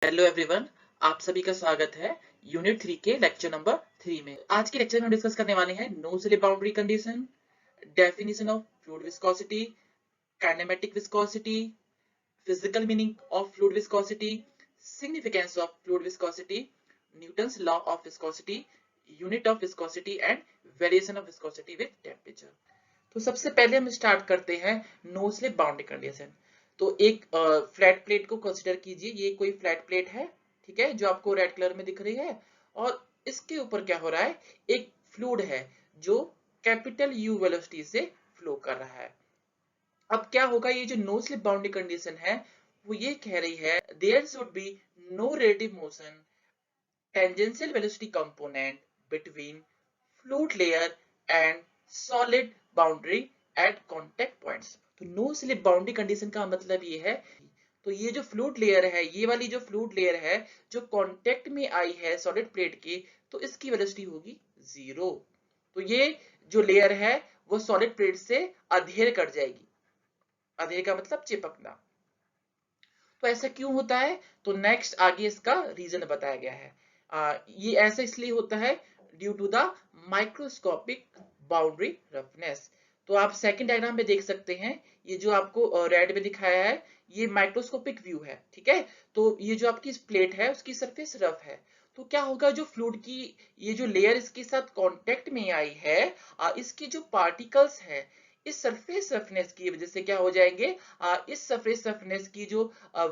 Hello everyone, आप सभी का स्वागत है यूनिट 3 के लेक्चर नंबर 3 में। आज के लेक्चर में हम डिस्कस करने वाले हैं no slip boundary condition, definition of fluid viscosity, kinematic viscosity, physical meaning of fluid viscosity, significance of fluid viscosity, Newton's law of viscosity, unit of viscosity and variation of viscosity with temperature. तो सबसे पहले हम start करते हैं no slip boundary condition. तो एक flat plate को consider कीजिए, ये कोई फ्लैट प्लेट है, ठीक है, जो आपको रेड कलर में दिख रही है। और इसके ऊपर क्या हो रहा है, एक फ्लूइड है जो कैपिटल यू वेलोसिटी से फ्लो कर रहा है। अब क्या होगा, ये जो नो स्लिप बाउंड्री कंडीशन है वो ये कह रही है there should be no relative motion tangential velocity component between fluid layer and solid boundary at contact points। तो नो स्लिप बाउंड्री कंडीशन का मतलब ये है, तो ये जो फ्लूइड लेयर है, ये वाली जो फ्लूइड लेयर है जो कांटेक्ट में आई है सॉलिड प्लेट के, तो इसकी वेलोसिटी होगी 0। तो ये जो लेयर है वो सॉलिड प्लेट से अधेर कर जाएगी। अधेर का मतलब चिपकना। तो ऐसा क्यों होता है, तो नेक्स्ट आगे इसका रीजन बताया गया है। ये ऐसा इसलिए होता है due to the microscopic boundary roughness. तो आप सेकंड डायग्राम में देख सकते हैं, ये जो आपको रेड में दिखाया है ये माइक्रोस्कोपिक व्यू है, ठीक है। तो ये जो आपकी प्लेट है उसकी सरफेस रफ है। तो क्या होगा, जो फ्लूइड की ये जो लेयर इसके साथ कांटेक्ट में आई है, इसके जो पार्टिकल्स है इस सरफेस रफनेस की वजह से क्या हो जाएंगे, इस सरफेस रफनेस की जो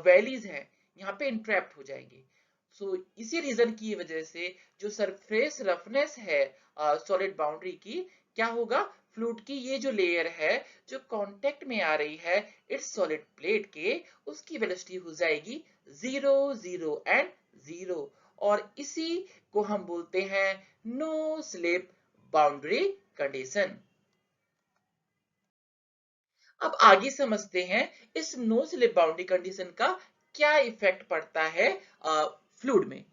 वैलीज हैं यहाँ पे इंट्रैप्ट हो जाएंगे। सो इसी रीजन की वजह से जो सरफेस रफनेस है सॉलिड बाउंड्री की, क्या होगा, फ्लूइड की ये जो लेयर है जो कांटेक्ट में आ रही है इट्स सॉलिड प्लेट के, उसकी वेलोसिटी हो जाएगी 0 0 एंड 0। और इसी को हम बोलते हैं नो स्लिप बाउंड्री कंडीशन। अब आगे समझते हैं इस नो स्लिप बाउंड्री कंडीशन का क्या इफेक्ट पड़ता है फ्लूइड में।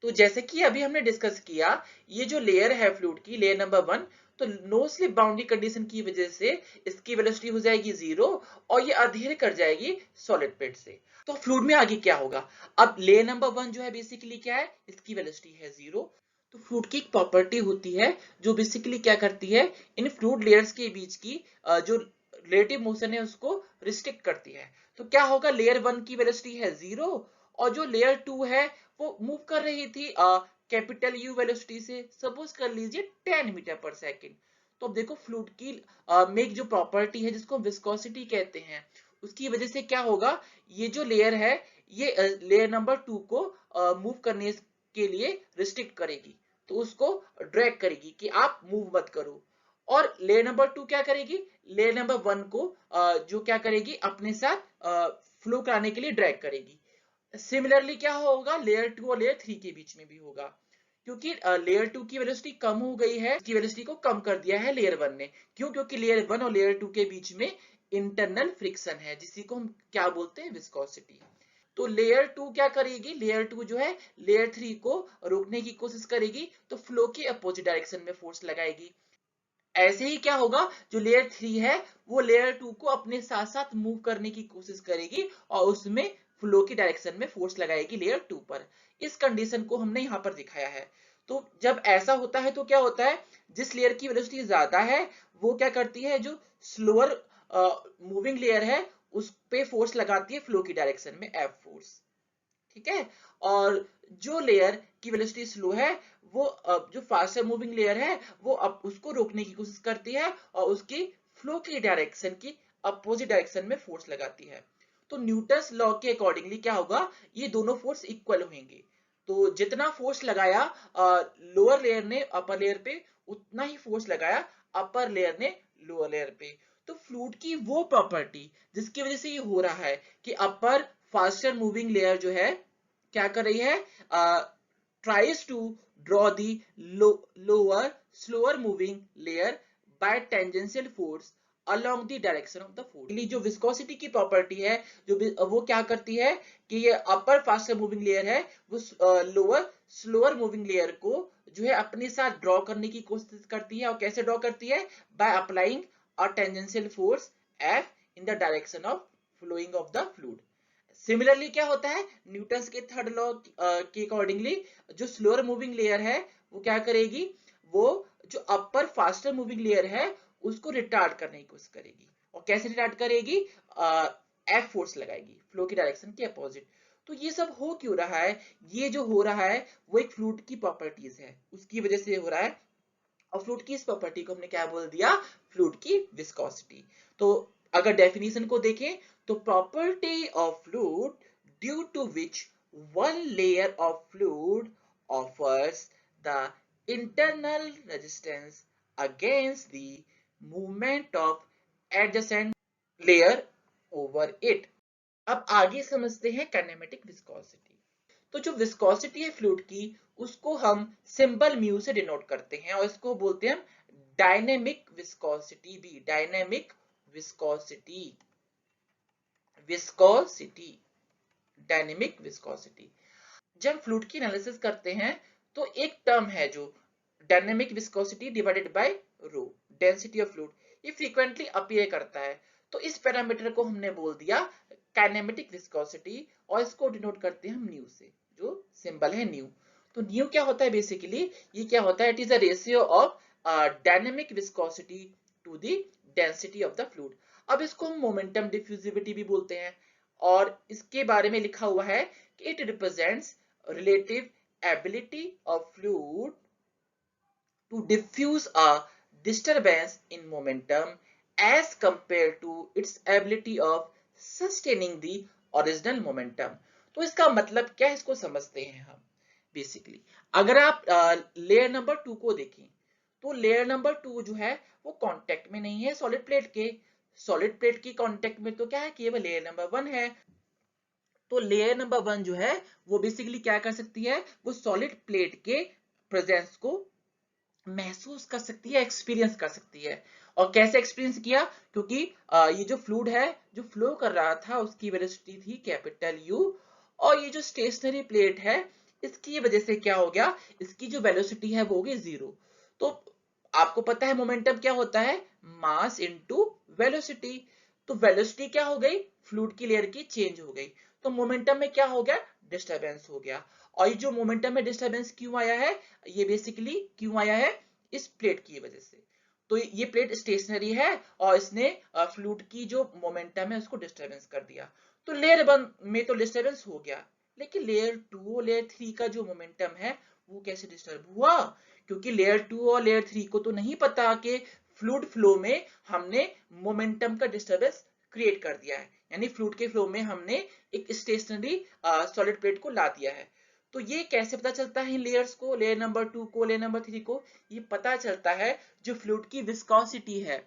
तो जैसे कि अभी हमने डिस्कस किया, ये जो लेयर है फ्लूइड की, लेयर नंबर 1, तो नो स्लिप बाउंड्री कंडीशन की वजह से इसकी वेलोसिटी हो जाएगी 0 और ये अधेर कर जाएगी सॉलिड प्लेट से। तो फ्लूइड में आगे क्या होगा, अब लेयर नंबर 1 जो है बेसिकली क्या है, इसकी वेलोसिटी है 0। तो फ्लूइड की एक प्रॉपर्टी होती है जो बेसिकली क्या करती है, इन फ्लूइड लेयर्स के बीच की जो रिलेटिव मोशन है उसको रिस्ट्रिक्ट करती है। तो क्या होगा, लेयर 1 की वेलोसिटी है 0 और जो लेयर 2 है वो मूव कर रही थी कैपिटल यू वेलोसिटी से, सपोज कर लीजिए 10 मीटर पर सेकेंड। तो अब देखो फ्लूइड की में एक जो प्रॉपर्टी है जिसको विस्कोसिटी कहते हैं, उसकी वजह से क्या होगा, ये जो लेयर है ये लेयर नंबर 2 को मूव करने के लिए रिस्ट्रिक्ट करेगी। तो उसको ड्रैग करेगी कि आप मूव मत करो। और लेयर नंबर 2 क्या करेगी, लेयर नंबर 1 को जो क्या करेगी, अपने साथ फ्लो कराने के लिए ड्रैग करेगी। सिमिलरली क्या होगा, लेयर 2 और लेयर 3 के बीच में भी होगा, क्योंकि लेयर 2 की वेलोसिटी कम हो गई है, इसकी वेलोसिटी को कम कर दिया है लेयर 1 ने। क्यों, क्योंकि लेयर 1 और लेयर 2 के बीच में इंटरनल फ्रिक्शन है जिसी को हम क्या बोलते हैं, विस्कोसिटी। तो लेयर 2 क्या करेगी, लेयर 2 जो है लेयर 3 को रोकने की कोशिश करेगी, तो फ्लो के अपोजिट डायरेक्शन में फोर्स लगाएगी। ऐसे ही क्या होगा, जो लेयर 3 है वो लेयर 2 को अपने साथ साथ मूव करने की कोशिश करेगी और उसमें फ्लो की डायरेक्शन में फोर्स लगाएगी लेयर 2 पर। इस कंडीशन को हमने यहाँ पर दिखाया है। तो जब ऐसा होता है तो क्या होता है, जिस लेयर की वेलोसिटी ज्यादा है वो क्या करती है, जो स्लोअर मूविंग लेयर है उस पे फोर्स लगाती है फ्लो की डायरेक्शन में, एफ फोर्स, ठीक है। और जो लेयर की वेलोसिटी स्लो है वो जो फास्टर मूविंग लेयर है वो अब उसको रोकने की कोशिश करती है और उसकी फ्लो की डायरेक्शन की अपोजिट डायरेक्शन में फोर्स लगाती है। तो न्यूटन्स लॉ के अकॉर्डिंगली क्या होगा, ये दोनों फोर्स इक्वल होंगे। तो जितना फोर्स लगाया लोअर लेयर ने अपर लेयर पे, उतना ही फोर्स लगाया अपर लेयर ने लोअर लेयर पे। तो फ्लूइड की वो प्रॉपर्टी जिसकी वजह से ये हो रहा है कि अपर फास्टर मूविंग लेयर जो है क्या कर रही है, tries to draw the lower slower moving layer by tangential force along the direction of the force। जो विस्कोसिटी की प्रॉपर्टी है, जो वो क्या करती है कि ये अपर फास्टर मूविंग लेयर है वो लोअर स्लोअर मूविंग लेयर को जो है अपने साथ ड्रॉ करने की कोशिश करती है। और कैसे ड्रॉ करती है, by applying a tangential force F in the direction of flowing of the fluid. Similarly क्या होता है, न्यूटन्स के थर्ड लॉ के अकॉर्डिंगली जो स्लोअर मूविंग लेयर है वो क्या करेगी, वो जो अपर फास्टर मूविंग लेयर है उसको रिटार्ड करने की कोशिश करेगी। और कैसे रिटार्ड करेगी, एफ फोर्स लगाएगी फ्लो की डायरेक्शन के अपोजिट। तो ये सब हो क्यों रहा है, ये जो हो रहा है वो एक फ्लूइड की प्रॉपर्टीज है, उसकी वजह से हो रहा है। और फ्लूइड की इस प्रॉपर्टी को हमने क्या बोल दिया, फ्लूइड की विस्कोसिटी। तो अगर डेफिनेशन को देखें तो property of fluid due to which one layer of fluid offers the internal resistance against the movement of adjacent layer over it। अब आगे समझते हैं काइनेमेटिक विस्कोसिटी। तो जो विस्कोसिटी है फ्लूइड की उसको हम सिंबल म्यू से डिनोट करते हैं और इसको बोलते हैं डायनेमिक विस्कोसिटी भी, dynamic viscosity, viscosity, dynamic viscosity. जब फ्लूइड की एनालिसिस करते हैं तो एक टर्म है जो dynamic viscosity divided by rho, density of fluid, ये फ्रीक्वेंटली अपीयर करता है। तो इस पैरामीटर को हमने बोल दिया काइनेमेटिक विस्कोसिटी और इसको डिनोट करते हैं हम न्यू से, जो सिंबल है न्यू। तो न्यू क्या होता है बेसिकली, ये क्या होता है, it is a ratio of dynamic viscosity to the density of the fluid. अब इसको हम मोमेंटम डिफ्यूजिविटी भी बोलते हैं और इसके बारे में लिखा हुआ है कि it represents relative ability of fluid to diffuse a disturbance in momentum as compared to its ability of sustaining the original momentum। तो इसका मतलब क्या है, इसको समझते हैं हम। बेसिकली अगर आप लेयर नंबर 2 को देखें तो लेयर नंबर 2 जो है वो कांटेक्ट में नहीं है सॉलिड प्लेट के। सॉलिड प्लेट की कांटेक्ट में तो क्या है, केवल लेयर नंबर 1 है। तो लेयर नंबर 1 जो है वो बेसिकली क्या कर सकती है, वो सॉलिड प्लेट के प्रेजेंस को महसूस कर सकती है, एक्सपीरियंस कर सकती है। और कैसे एक्सपीरियंस किया, क्योंकि ये जो फ्लूइड है जो फ्लो कर रहा था उसकी वेलोसिटी थी कैपिटल यू, और ये जो स्टेशनरी प्लेट है इसकी वजह से क्या हो गया, इसकी जो वेलोसिटी है वो हो गई 0। तो आपको पता है मोमेंटम क्या होता है, मास इनटू वेलोसिटी। तो वेलोसिटी क्या हो गई, फ्लूइड की लेयर की चेंज हो गई, तो मोमेंटम में क्या हो गया, डिस्टरबेंस हो गया। और ये जो मोमेंटम में डिस्टरबेंस क्यों आया है, ये बेसिकली क्यों आया है, इस प्लेट की वजह से। तो ये प्लेट स्टेशनरी है और इसने फ्लूइड की जो मोमेंटम है उसको डिस्टरबेंस कर दिया। तो लेयर 1 में तो डिस्टरबेंस हो गया, लेकिन लेयर 2 और लेयर 3 का जो मोमेंटम है वो कैसे डिस्टर्ब हुआ, क्योंकि लेयर 2 और लेयर 3 को तो नहीं पता कि फ्लूइड फ्लो में हमने मोमेंटम का डिस्टरबेंस क्रिएट कर दिया है, यानी फ्लूइड के फ्लो में हमने एक स्टेशनरी सॉलिड प्लेट को ला दिया है। तो ये कैसे पता चलता है इन लेयर्स को, लेयर नंबर 2 को, लेयर नंबर 3 को, ये पता चलता है जो फ्लूइड की विस्कोसिटी है,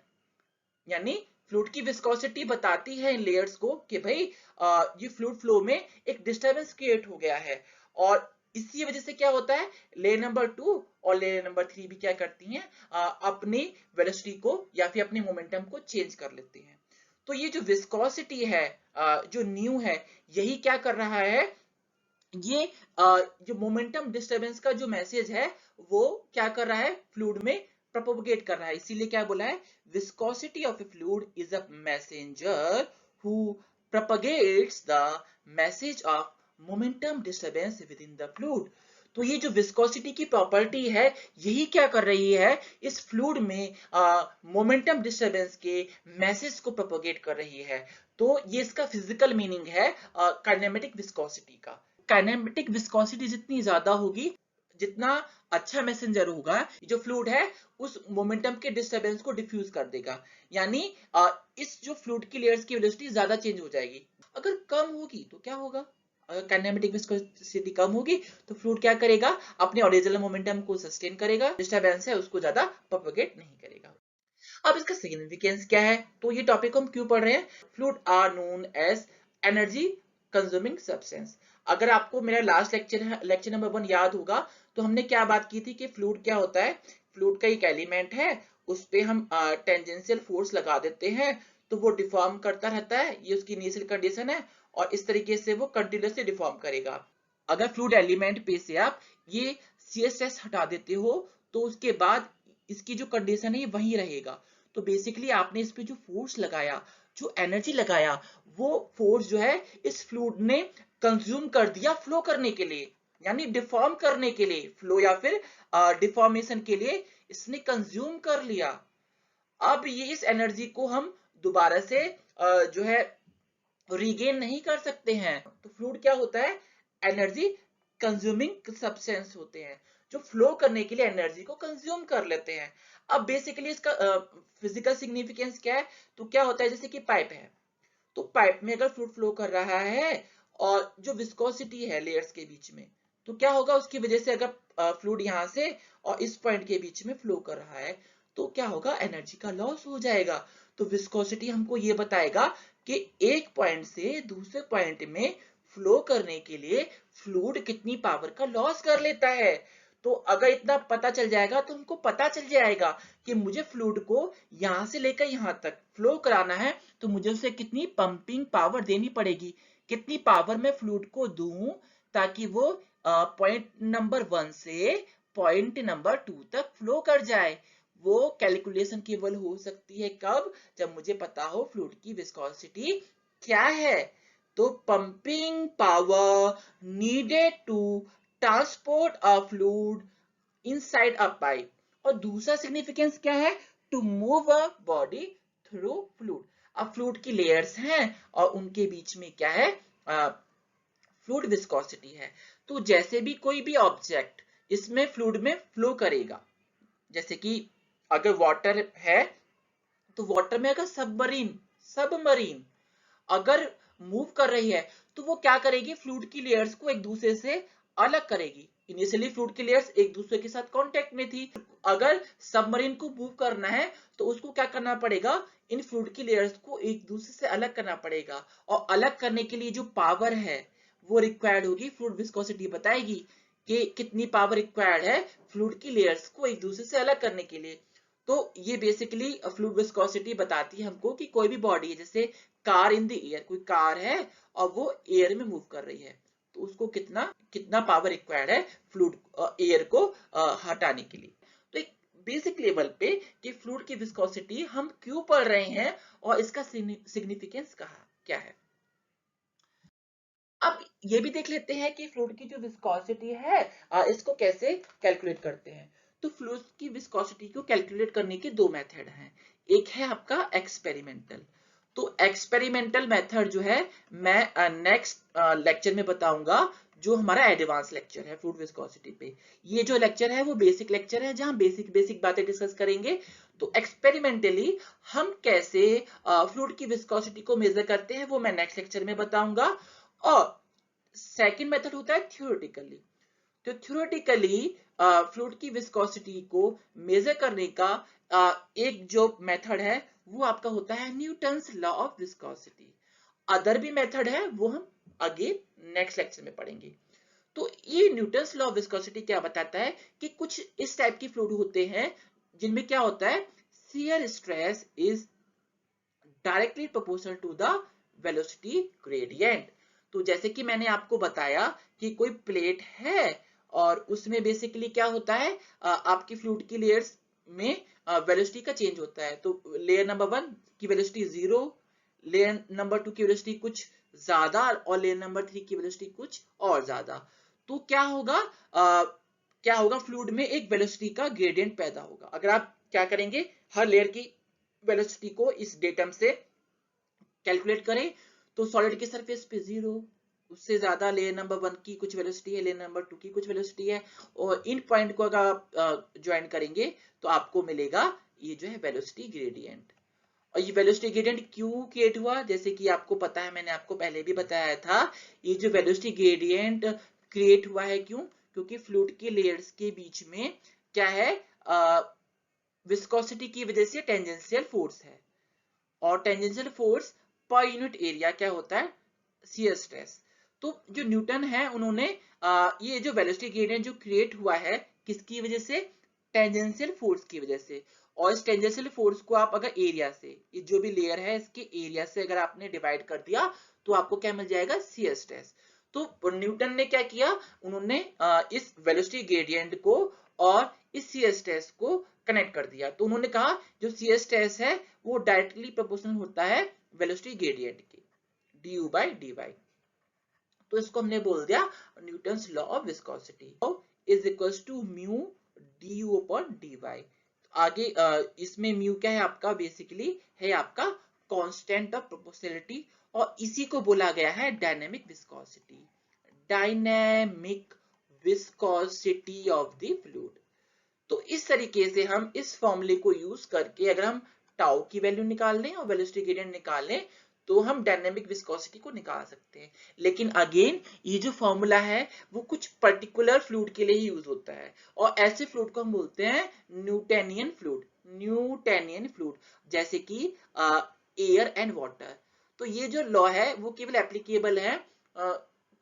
यानी फ्लूइड की विस्कोसिटी बताती है इन लेयर्स को कि भाई ये फ्लूइड फ्लो में एक डिस्टरबेंस क्रिएट हो गया है। और इसी वजह से क्या होता है, लेयर नंबर 2 और लेयर नंबर 3 भी क्या करती हैं, अपनी वेलोसिटी को या फिर अपने मोमेंटम को चेंज कर लेती हैं। तो ये जो विस्कोसिटी है, जो न्यू है, यही क्या कर रहा है, ये जो मोमेंटम डिस्टरबेंस का जो मैसेज है वो क्या कर रहा है, फ्लूइड में प्रोपोगेट कर रहा है। इसीलिए क्या बोला है, viscosity of A fluid is a messenger who propagates the message of momentum disturbance with in the fluid. तो ये जो विस्कोसिटी की प्रॉपर्टी है यही क्या कर रही है, इस फ्लूइड में मोमेंटम डिस्टरबेंस के मैसेज को प्रोपोगेट कर रही है। तो ये इसका फिजिकल मीनिंग है काइनेमेटिक विस्कोसिटी का। काइनेमेटिक विस्कोसिटी जितनी ज्यादा होगी, जितना अच्छा मैसेंजर होगा, जो फ्लूइड है उस मोमेंटम के डिस्टरबेंस को डिफ्यूज कर देगा, यानी इस जो फ्लूइड की लेयर्स की वेलोसिटी ज्यादा चेंज हो जाएगी। अगर कम होगी तो क्या होगा, अगर काइनेमेटिक विस्कोसिटी कम होगी तो फ्लूइड क्या करेगा, अपने ओरिजिनल मोमेंटम को सस्टेन करेगा, डिस्टरबेंस है उसको ज्यादा प्रोपेगेट नहीं करेगा। अब इसका सिग्निफिकेंस क्या है, तो ये टॉपिक हम क्यों पढ़ रहे हैं, fluid are known as energy consuming substance. अगर आपको मेरा लास्ट लेक्चर नंबर 1 याद होगा तो हमने क्या बात की थी कि फ्लूइड क्या होता है, फ्लूइड का एक एलिमेंट है, उस पे हम टेंजेंशियल फोर्स लगा देते हैं तो वो डिफॉर्म करता रहता है, ये उसकी इनिशियल कंडीशन है और इस तरीके से वो कंटिन्यूअसली डिफॉर्म करेगा। अगर फ्लूइड एलिमेंट पे से आप ये CSS हटा देते हो तो उसके बाद इसकी जो कंडीशन है ये वही रहेगा। तो बेसिकली आपने इस पे जो फोर्स लगाया जो एनर्जी लगाया वो फोर्स जो है इस फ्लूइड ने कंज्यूम कर दिया फ्लो करने के लिए, यानी डिफॉर्म करने के लिए, फ्लो या फिर डिफॉर्मेशन के लिए इसने कंज्यूम कर लिया। अब ये इस एनर्जी को हम दोबारा से जो है रीगेन नहीं कर सकते हैं। तो फ्लूइड क्या होता है, एनर्जी कंज्यूमिंग सब्सटेंस होते हैं जो फ्लो करने के लिए एनर्जी को कंज्यूम कर लेते हैं। अब बेसिकली इसका फिजिकल सिग्निफिकेंस क्या है, तो क्या होता है जैसे कि पाइप है, तो पाइप में अगर फ्लूइड फ्लो कर रहा है और जो विस्कोसिटी है लेयर्स के बीच में, तो क्या होगा उसकी वजह से अगर फ्लूइड यहाँ से और इस पॉइंट के बीच में फ्लो कर रहा है तो क्या होगा, एनर्जी का लॉस हो जाएगा। तो विस्कोसिटी हमको ये बताएगा कि एक पॉइंट से दूसरे पॉइंट में फ्लो करने के लिए फ्लूइड कितनी पावर का लॉस कर लेता है। तो अगर इतना पता चल जाएगा तो हमको पता चल जाएगा कि मुझे फ्लूइड को यहां से लेकर यहां तक फ्लो कराना है तो मुझे उसे कितनी पंपिंग पावर देनी पड़ेगी, कितनी पावर मैं फ्लूइड को दूं ताकि वो पॉइंट नंबर 1 से पॉइंट नंबर 2 तक फ्लो कर जाए। वो कैलकुलेशन केवल हो सकती है कब, जब मुझे पता हो फ्लूइड की विस्कोसिटी क्या है। तो pumping power needed to transport a fluid inside a pipe, और दूसरा सिग्निफिकेंस क्या है, to move a body through fluid. अब फ्लूइड की लेयर्स हैं और उनके बीच में क्या है, फ्लूइड विस्कोसिटी है। तो जैसे भी कोई भी ऑब्जेक्ट इसमें फ्लूइड में फ्लो करेगा, जैसे कि अगर वाटर है तो वाटर में अगर सबमरीन सबमरीन अगर मूव कर रही है तो वो क्या करेगी, फ्लूइड की लेयर्स को एक दूसरे से अलग करेगी। इनिशियली फ्लूइड की लेयर्स एक दूसरे के साथ कांटेक्ट में थी, अगर सबमरीन को मूव करना है तो उसको क्या करना पड़ेगा, इन फ्लूइड की लेयर्स को एक दूसरे से अलग करना पड़ेगा, और अलग करने के लिए जो पावर है वो रिक्वायर्ड होगी, फ्लूइड विस्कोसिटी बताएगी कि कितनी पावर रिक्वायर्ड है फ्लूइड की लेयर्स को एक दूसरे से अलग करने के लिए। तो ये बेसिकली फ्लूइड विस्कोसिटी बताती है हमको कि कोई भी बॉडी है, जैसे कार इन द एयर, कोई कार है और वो एयर में मूव कर रही है तो उसको कितना कितना पावर रिक्वायर्ड है फ्लूइड एयर को हटाने के लिए। तो एक बेसिक लेवल पे कि फ्लूइड की विस्कोसिटी हम क्यों पढ़ रहे हैं और इसका सिग्निफिकेंस क्या है। अब ये भी देख लेते हैं कि फ्लूइड की जो विस्कोसिटी है इसको कैसे कैलकुलेट करते हैं। तो फ्लूइड की विस्कोसिटी को कैलकुलेट करने के दो मेथड हैं। एक है आपका एक्सपेरिमेंटल। तो एक्सपेरिमेंटल मेथड जो है मैं नेक्स्ट लेक्चर में बताऊंगा, जो हमारा एडवांस लेक्चर है फ्लूइड विस्कोसिटी पे। ये जो लेक्चर है वो बेसिक लेक्चर है जहां बेसिक बेसिक बातें डिस्कस करेंगे। तो एक्सपेरिमेंटली हम कैसे फ्लूइड की विस्कोसिटी को मेजर करते हैं वो मैं नेक्स्ट लेक्चर में बताऊंगा। और सेकेंड मेथड होता है थ्योरेटिकली। तो थ्योरेटिकली फ्लूइड की विस्कोसिटी को मेजर करने का एक जो मेथड है वो आपका होता है Newton's law of viscosity. Other भी मेथड है वो हम आगे नेक्स्ट लेक्चर में पढ़ेंगे। तो ये न्यूटन्स लॉ ऑफ विस्कोसिटी क्या बताता है कि कुछ इस टाइप की फ्लूइड होते हैं जिनमें क्या होता है, shear stress is directly proportional to the velocity gradient. तो जैसे कि मैंने आपको बताया कि कोई प्लेट है और उसमें बेसिकली क्या होता है, आपकी फ्लूइड की लेयर्स में वेलोसिटी का चेंज होता है। तो लेयर नंबर 1 की वेलोसिटी 0, लेयर नंबर 2 की वेलोसिटी कुछ ज्यादा और लेयर नंबर 3 की वेलोसिटी कुछ और ज्यादा। तो क्या होगा फ्लूइड में एक वेलोसिटी का ग्रेडियंट पैदा होगा। अगर आप क्या करेंगे, हर लेयर की वेलोसिटी को इस डेटम से कैलकुलेट करें तो सॉलिड की सरफेस पे 0, उससे ज्यादा लेयर नंबर 1 की कुछ वेलोसिटी है, लेयर नंबर 2 की कुछ वेलोसिटी है, और इन पॉइंट को अगर आप ज्वाइन करेंगे तो आपको मिलेगा ये जो है वेलोसिटी ग्रेडियंट। और ये वेलोसिटी ग्रेडियंट क्यों क्रिएट हुआ, जैसे कि आपको पता है, मैंने आपको पहले भी बताया था, ये जो वेलोसिटी ग्रेडियंट क्रिएट हुआ है क्यों, क्योंकि फ्लूइड के लेयर्स के बीच में क्या है, विस्कोसिटी की वजह से टेंजेंशियल फोर्स है, और tangential force per unit area क्या होता है, शियर स्ट्रेस। तो जो न्यूटन है उन्होंने ये जो वेलोसिटी ग्रेडियंट जो क्रिएट हुआ है किसकी वजह से, टेंजेंशियल फोर्स की वजह से। और इस टेंजेंशियल फोर्स को आप अगर एरिया से, ये जो भी लेयर है इसके एरिया से अगर आपने डिवाइड कर दिया तो आपको क्या मिल जाएगा, शियर स्ट्रेस। तो न्यूटन ने क्या किया, उन्होंने इस वेलोसिटी ग्रेडियंट को और इस शियर स्ट्रेस को कनेक्ट कर दिया। तो उन्होंने कहा जो शियर स्ट्रेस है वो डायरेक्टली प्रोपोर्शनल होता है वेलोसिटी ग्रेडियंट के, du by dy। तो इसको हमने बोल दिया Newton's law of viscosity is equals to mu du upon dy। आगे इसमें म्यू क्या है आपका, बेसिकली है आपका कांस्टेंट ऑफ प्रोपोर्शनलिटी, और इसी को बोला गया है dynamic viscosity, dynamic viscosity of the fluid. तो इस तरीके से हम इस फॉर्मूले को यूज करके अगर हम टाउ की वैल्यू निकाल लें और वेलोसिटी ग्रेडियंट निकाल लें तो हम डायनेमिक विस्कोसिटी को निकाल सकते हैं। लेकिन अगेन ये जो फॉर्मूला है वो कुछ पर्टिकुलर फ्लूइड के लिए ही यूज होता है, और ऐसे फ्लूइड को हम बोलते हैं न्यूटोनियन फ्लूइड, न्यूटोनियन फ्लूइड, जैसे कि एयर एंड वाटर। तो ये जो लॉ है वो केवल एप्लीकेबल है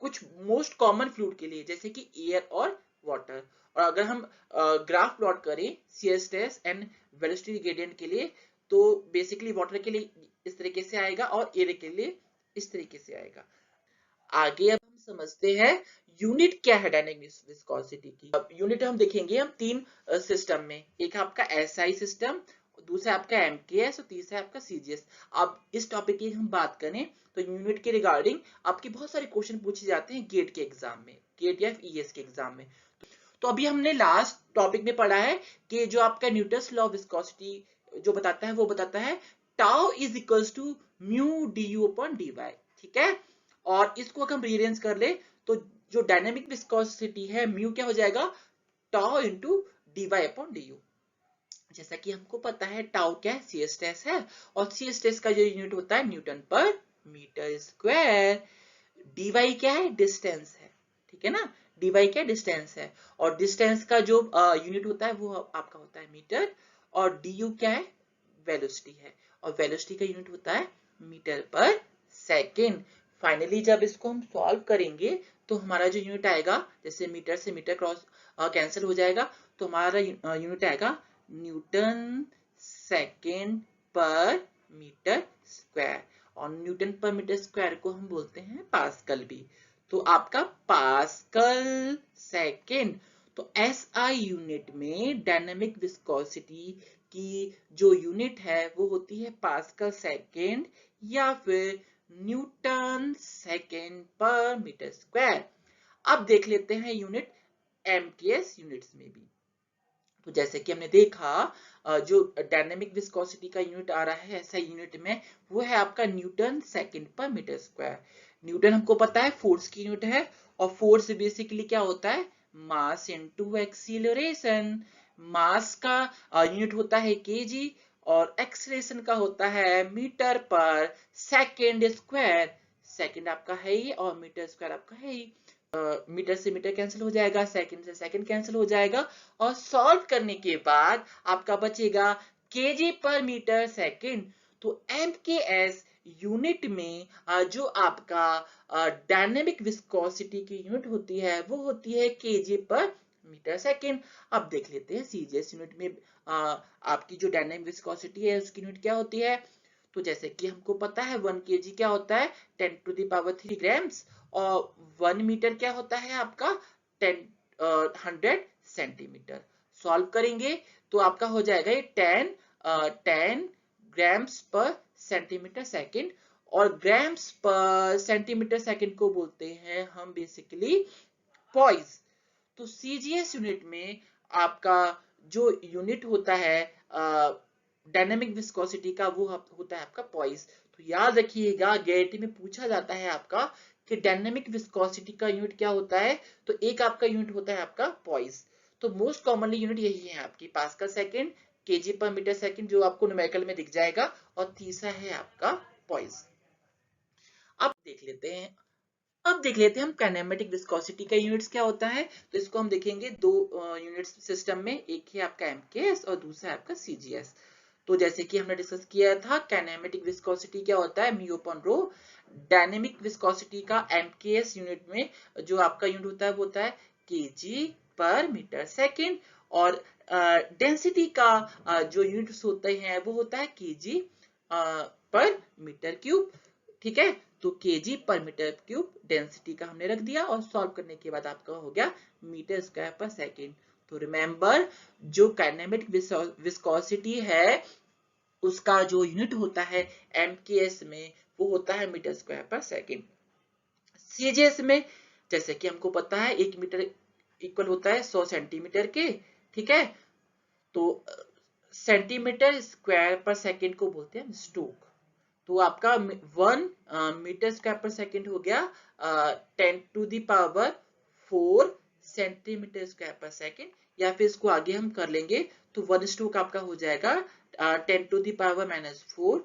कुछ मोस्ट कॉमन फ्लूइड के लिए, जैसे कि एयर और वाटर। और अगर हम ग्राफ प्लॉट करें सीएसएस एंड वेलोसिटी ग्रेडियंट के लिए, तो बेसिकली वाटर के लिए इस तरीके से आएगा और एयर के लिए इस तरीके से आएगा। आगे अब हम समझते हैं यूनिट क्या है डायनेमिक विस्कोसिटी की। अब यूनिट हम देखेंगे हम तीन सिस्टम में, एक आपका एसआई सिस्टम, दूसरा आपका एमकेएस और तीसरा आपका सीजीएस। अब इस टॉपिक की हम बात करें तो यूनिट के रिगार्डिंग आपके बहुत सारे क्वेश्चन पूछे जाते हैं गेट के एग्जाम में, गेट या ईएस के एग्जाम में। तो अभी हमने लास्ट टॉपिक में पढ़ा है कि जो आपका न्यूटन्स लॉ ऑफ विस्कोसिटी जो बताता है वो बताता है tau is equals to mu du upon dy, ठीक है। और इसको अगर हम रीअरेंज कर ले तो जो डायनेमिक विस्कोसिटी है म्यू क्या हो जाएगा, tau into dy upon du। जैसा कि हमको पता है टाउ क्या है, सी एस टेस है, और सी एस टेस का जो यूनिट होता है न्यूटन पर मीटर स्क्वायर। dy क्या है, डिस्टेंस है, ठीक है ना, dy क्या डिस्टेंस है, और डिस्टेंस का जो यूनिट होता है वो आपका होता है मीटर, और du क्या है, वेलोसिटी है, और वेलोसिटी का यूनिट होता है मीटर पर सेकेंड। फाइनली जब इसको हम सॉल्व करेंगे तो हमारा जो यूनिट आएगा, जैसे मीटर से मीटर क्रॉस कैंसिल हो जाएगा, तो हमारा यूनिट आएगा न्यूटन सेकेंड पर मीटर स्क्वायर, और न्यूटन पर मीटर स्क्वायर को हम बोलते हैं पास्कल भी। तो आपका पास्कल सेकेंड। तो एसआई यूनिट में डायनेमिक विस्कोसिटी की जो यूनिट है वो होती है पास्कल सेकेंड या फिर न्यूटन सेकेंड पर मीटर स्क्वायर। अब देख लेते हैं यूनिट एमकेएस यूनिट्स में भी। तो जैसे कि हमने देखा जो डायनेमिक विस्कोसिटी का यूनिट आ रहा है ऐसा यूनिट में, वो है आपका न्यूटन सेकेंड पर मीटर स्क्वायर। न्यूटन हमको पता है फोर्स की यूनिट है, और फोर्स बेसिकली क्या होता है, मास इनटू एक्सीलरेशन। मास का यूनिट होता है केजी, और एक्सीलरेशन का होता है मीटर पर सेकेंड स्क्वायर। सेकेंड आपका है ही और मीटर स्क्वायर आपका है ही। मीटर से मीटर कैंसिल हो जाएगा, सेकंड से सेकंड कैंसिल हो जाएगा, और सॉल्व करने के बाद आपका बचेगा केजी पर मीटर सेकंड। तो एमकेएस यूनिट में जो आपका डायनेमिक विस्कोसिटी की यूनिट होती है वो होती है केजी पर मीटर सेकंड। अब देख लेते हैं सीजीएस यूनिट में आपकी जो डायनेमिक विस्कोसिटी है उसकी यूनिट क्या होती है। तो जैसे कि हमको पता है 1 kg क्या होता है, 10 टू द पावर 3 ग्राम्स, और 1 मीटर क्या होता है आपका 100 सेंटीमीटर। सॉल्व करेंगे तो आपका हो जाएगा ये 10 ग्राम्स पर सेंटीमीटर सेकंड, और ग्राम्स पर सेंटीमीटर सेकंड को बोलते हैं हम बेसिकली पॉइज। तो सीजीएस यूनिट में आपका जो यूनिट होता है डायनेमिक विस्कोसिटी का वो होता है आपका पॉइस। तो याद रखिएगा गेट में पूछा जाता है आपका कि डायनेमिक विस्कोसिटी का यूनिट क्या होता है, तो एक आपका यूनिट होता है आपका पॉइस। तो मोस्ट कॉमनली यूनिट यही है आपकी पास्कल सेकंड, केजी पर मीटर सेकंड जो आपको न्यूमेरिकल में दिख जाएगा, और तीसरा है आपका पॉइस। अब देख लेते हैं हम काइनेमेटिक विस्कोसिटी का यूनिट्स क्या होता है। तो इसको हम देखेंगे दो यूनिट्स सिस्टम में, एक है आपका एमकेएस और दूसरा है आपका सीजीएस। तो जैसे कि हमने डिस्कस किया था काइनेमेटिक विस्कोसिटी क्या होता है, mu upon rho. Dynamic viscosity का एमकेएस यूनिट में जो आपका यूनिट होता है वो होता है केजी पर मीटर सेकेंड, और डेंसिटी का जो यूनिट्स होते हैं वो होता है केजी पर मीटर क्यूब, ठीक है। तो केजी पर मीटर क्यूब डेंसिटी का हमने रख दिया, और सॉल्व करने के बाद आपका हो गया मीटर स्क्वायर पर सेकेंड। तो रिमेंबर जो काइनेमेटिक विस्कोसिटी है उसका जो यूनिट होता है MKS में, वो होता है मीटर स्क्वायर पर सेकेंड। CGS में जैसे कि हमको पता है 1 मीटर इक्वल होता है 100 सेंटीमीटर के, ठीक है। तो सेंटीमीटर स्क्वायर पर सेकेंड को बोलते हैं स्टोक। तो आपका 1 मीटर स्क्वायर पर सेकेंड हो गया 10⁴ सेंटीमीटर स्क्वायर पर सेकेंड, या फिर इसको आगे हम कर लेंगे तो 1 स्टोक आपका हो जाएगा 10⁻⁻⁴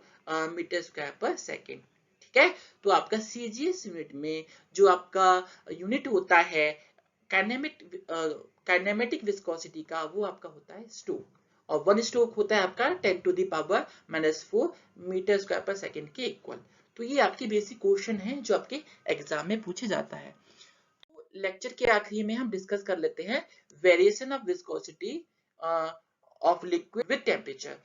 मीटर स्क्वायर पर सेकेंड, ठीक है। तो आपका CGS यूनिट में जो आपका यूनिट होता है काइनेमेटिक विस्कोसिटी का, वो आपका होता है स्टोक, और 1 स्टोक होता है आपका 10⁻⁻⁴ मीटर स्क्वायर पर सेकेंड के इक्वल। तो ये आपकी बेसिक क्वेश्चन है जो आपके एग्जाम में पूछे जाता है। तो लेक्चर के आखिरी में हम डिस्कस कर लेते हैं variation of viscosity of liquid with temperature.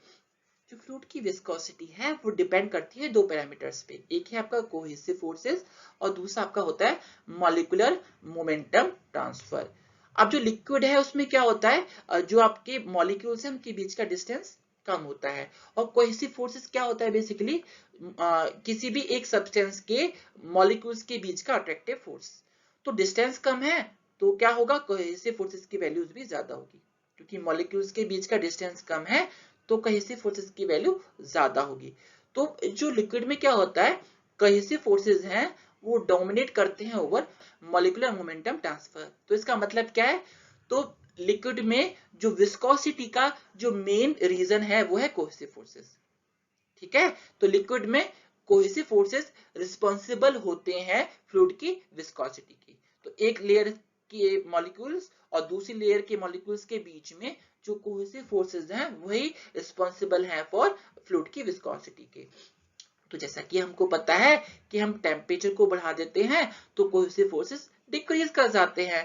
जो फ्लूइड की विस्कोसिटी है वो डिपेंड करती है दो पैरामीटर्स पे, एक है आपका कोहेसिव फोर्सेस और दूसरा आपका होता है मॉलिक्यूलर मोमेंटम ट्रांसफर। अब जो लिक्विड है उसमें क्या होता है, जो आपके मॉलिक्यूल्स हैं उनके बीच का डिस्टेंस कम होता है, और कोहेसिव फोर्सेस क्या होता है बेसिकली किसी भी एक सब्सटेंस के मॉलिक्यूल्स के बीच का अट्रैक्टिव फोर्स। तो डिस्टेंस कम है तो क्या होगा, कोहेसिव फोर्सेस की वैल्यूज भी ज्यादा होगी, क्योंकि मॉलिक्यूल्स के बीच का डिस्टेंस कम है तो कोहेसिव फोर्सेस की वैल्यू ज्यादा होगी। तो जो लिक्विड में क्या होता है, कोहेसिव फोर्सेस हैं वो डोमिनेट करते हैं ओवर मॉलिक्यूलर मोमेंटम ट्रांसफर। तो इसका मतलब क्या है, तो लिक्विड में जो विस्कोसिटी का जो मेन रीजन है वो है कोहेसिव फोर्सेस, ठीक है। तो लिक्विड में कोहेसिव फोर्सेस रिस्पॉन्सिबल होते हैं फ्लूइड की विस्कोसिटी की। तो एक लेयर के मॉलिक्यूल्स और दूसरी लेयर के मॉलिक्यूल्स के बीच में जो कोहेसिव फोर्सेस हैं वही रिस्पॉन्सिबल हैं फॉर फ्लूइड की विस्कोसिटी के। तो जैसा कि हमको पता है कि हम टेम्परेचर को बढ़ा देते हैं तो कोहेसिव फोर्सेस डिक्रीज कर जाते हैं।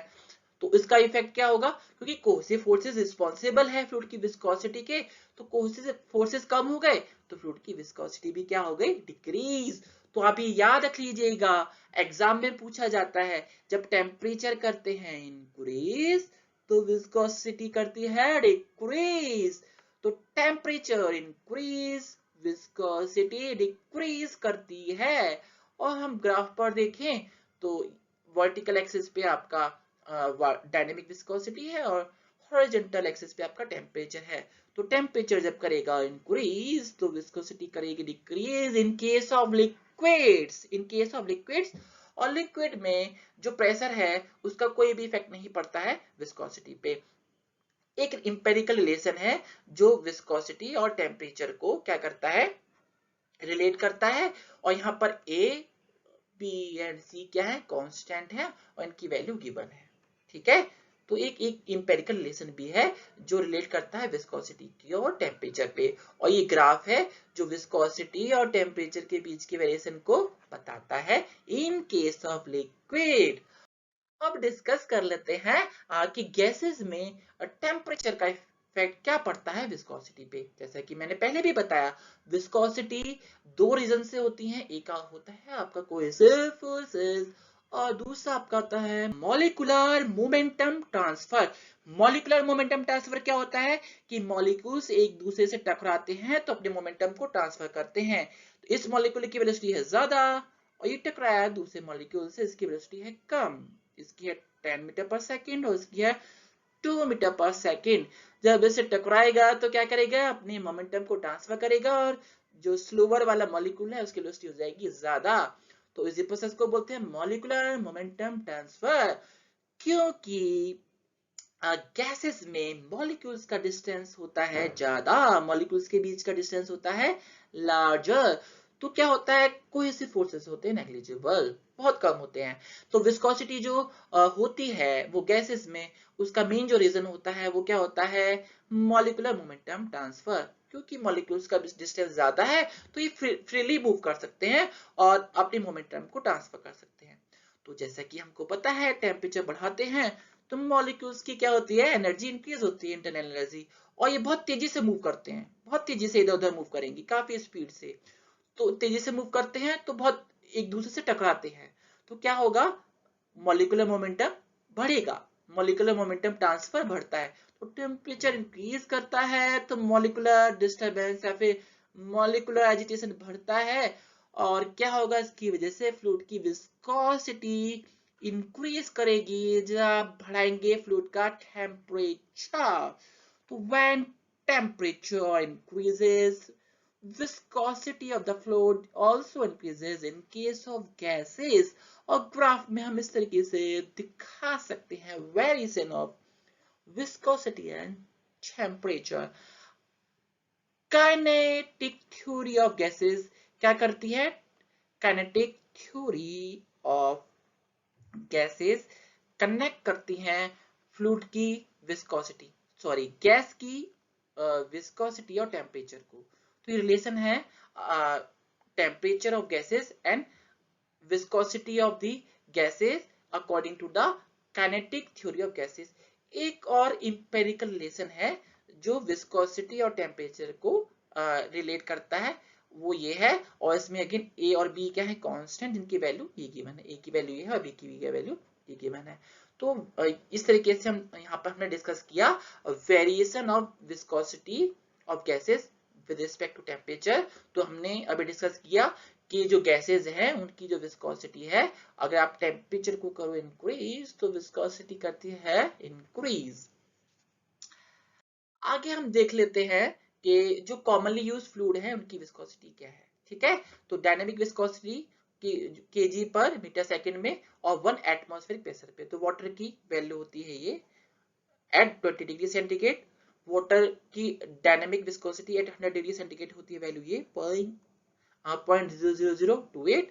तो इसका इफेक्ट क्या होगा, क्योंकि कोहेसिव फोर्सेस रिस्पॉन्सिबल है फ्लूइड की विस्कोसिटी के, तो कोहेसिव फोर्सेस कम हो गए तो फ्लूइड की विस्कोसिटी भी क्या हो गई, डिक्रीज। तो आप ये याद रख लीजिएगा, एग्जाम में पूछा जाता है जब टेम्परेचर करते हैं इंक्रीज तो विस्कोसिटी करती है डिक्रीज। तो टेम्परेचर इंक्रीज विस्कोसिटी डिक्रीज करती है। और हम ग्राफ पर देखें तो वर्टिकल एक्सिस पे आपका डायनेमिक विस्कोसिटी है और हॉरिजॉन्टल एक्सिस पे आपका टेम्परेचर है। तो टेम्परेचर जब करेगा इंक्रीज तो विस्कोसिटी करेगी decrease in case of liquids. और लिक्विड में जो प्रेशर है उसका कोई भी इफेक्ट नहीं पड़ता है विस्कोसिटी पे। एक इंपेरिकल रिलेशन है जो विस्कोसिटी और टेम्परेचर को क्या करता है, रिलेट करता है, और यहाँ पर ए बी एंड सी क्या है, कांस्टेंट है और इनकी वैल्यू गिवन है, ठीक है। तो एक इंपेरिकल रिलेशन भी है जो रिलेट करता है विस्कोसिटी की और टेम्परेचर पे, और ये ग्राफ है जो विस्कोसिटी और टेम्परेचर के बीच की वेरिएशन को बताता है इन केस ऑफ लिक्विड। अब डिस्कस कर लेते हैं कि गैसेस में टेम्परेचर का इफेक्ट क्या पड़ता है विस्कोसिटी पे। जैसा कि मैंने पहले भी बताया, विस्कोसिटी दो रीजन से होती है, एक होता है आपका कोहेसिव फोर्सेस और दूसरा आपका होता है molecular momentum transfer. Molecular momentum transfer क्या होता है कि मॉलिक्यूल्स एक दूसरे से टकराते हैं तो अपने मोमेंटम को ट्रांसफर करते हैं। तो इस मॉलिक्यूल की वेलोसिटी है ज्यादा और ये टकराया दूसरे मॉलिक्यूल से, इसकी वेलोसिटी है कम, इसकी है 10 मीटर पर सेकेंड और इसकी है 2 मीटर पर सेकेंड। जब इसे टकराएगा तो क्या करेगा, अपने मोमेंटम को ट्रांसफर करेगा और जो स्लोअर वाला मॉलिक्यूल है उसकी वेलोसिटी हो जाएगी ज्यादा। तो इसी प्रोसेस को बोलते हैं मॉलिक्यूलर मोमेंटम ट्रांसफर। क्योंकि गैसेस में मॉलिक्यूल्स का डिस्टेंस होता है ज्यादा, मॉलिक्यूल्स के बीच का डिस्टेंस होता है लार्जर, तो क्या होता है, कोहेसिव फोर्सेस होते हैं नेग्लिजिबल, बहुत कम होते हैं। तो विस्कोसिटी जो होती है वो गैसेस में, उसका मेन जो रीजन होता है वो क्या होता है, मॉलिक्यूलर मोमेंटम ट्रांसफर। क्योंकि मॉलिक्यूल्स का डिस्टेंस ज्यादा है तो ये फ्रीली मूव कर सकते हैं और अपने मोमेंटम को ट्रांसफर कर सकते हैं। तो जैसा कि हमको पता है टेम्परेचर बढ़ाते हैं तो मॉलिक्यूल्स की क्या होती है, एनर्जी इंक्रीज होती है, इंटरनल एनर्जी, और ये बहुत तेजी से मूव करते हैं, बहुत तेजी से इधर उधर मूव करेंगे काफी स्पीड से। तो तेजी से मूव करते हैं तो बहुत एक दूसरे से टकराते हैं, तो क्या होगा, मॉलिक्यूलर मोमेंटम बढ़ेगा, मॉलिक्यूलर मोमेंटम ट्रांसफर बढ़ता है। तो टेम्परेचर इंक्रीज करता है तो मॉलिक्यूलर डिस्टरबेंस या फिर मॉलिक्यूलर एजिटेशन बढ़ता है और क्या होगा, इसकी वजह से फ्लूइड की विस्कोसिटी इंक्रीज करेगी जब आप बढ़ाएंगे फ्लूइड का टेम्परेचर। तो when temperature increases, viscosity of the fluid also increases in case of gases। और ग्राफ में हम इस तरीके से दिखा सकते हैं variation of viscosity and temperature। Kinetic theory of gases क्या करती है, kinetic theory of gases connect करती हैं फ्लूइड की विस्कोसिटी, सॉरी गैस की विस्कोसिटी और टेम्परेचर को। तो ये रिलेशन है temperature of gases and viscosity of the gases according to the kinetic theory of gases। एक और इंपेरिकल रिलेशन है जो विस्कोसिटी और टेम्परेचर को रिलेट करता है, वो ये है। और इसमें अगेन ए और बी क्या है, कांस्टेंट, जिनकी वैल्यू ये गिवन है, ए की वैल्यू ये है और बी की वैल्यू ये गिवन है। तो इस तरीके से हम यहाँ पर हमने डिस्कस किया variation of viscosity of gases with respect to temperature. तो हमने अभी डिस्कस किया कि जो गैसेस हैं उनकी जो विस्कोसिटी है, अगर आप टेम्परेचर को करो इंक्रीज तो विस्कोसिटी करती है इंक्रीज। आगे हम देख लेते हैं कि जो कॉमनली यूज फ्लूइड है उनकी विस्कोसिटी क्या है। ठीक है, तो डायनेमिक विस्कोसिटी केजी पर मीटर सेकंड में और 1 एटमॉस्फेरिक प्रेशर पे। तो वाटर की वैल्यू होती है ये एट 20 डिग्री सेंटीग्रेड, वाटर की dynamic viscosity at 100 degree centigrade होती है वैल्यू ये 0.00028।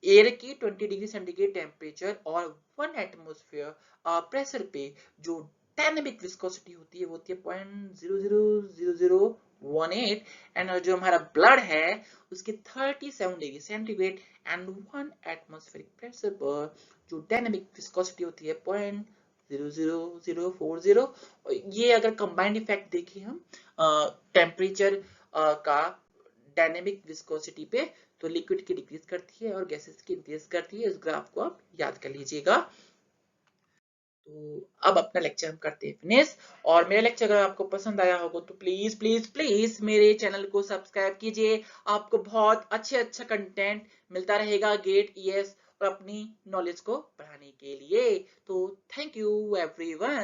एयर की 20 डिग्री सेंटीग्रेड टेम्परेचर और 1 एटमॉस्फेयर प्रेशर पे जो डायनेमिक विस्कोसिटी होती है वो होती है 0.00018। एंड जो हमारा ब्लड है उसकी 37 degree centigrade and 1 atmospheric pressure पर जो डायनेमिक विस्कोसिटी होती है 0.00040। ये अगर कंबाइंड इफेक्ट देखें हम टेम्परेचर का डायनेमिक विस्कोसिटी पे, तो लिक्विड की डिक्रीज करती है और गैसेस की इंक्रीज करती है। इस ग्राफ को आप याद कर लीजिएगा। तो अब अपना लेक्चर हम करते हैं फिनिश। और मेरा लेक्चर अगर आपको पसंद आया होगा तो प्लीज प्लीज प्लीज मेरे चैनल को सब्सक्राइब कीजिए। आपको बहुत अच्छा कंटेंट मिलता रहेगा गेट ईएस और अपनी नॉलेज को बढ़ाने के लिए। तो थैंक यू एवरीवन।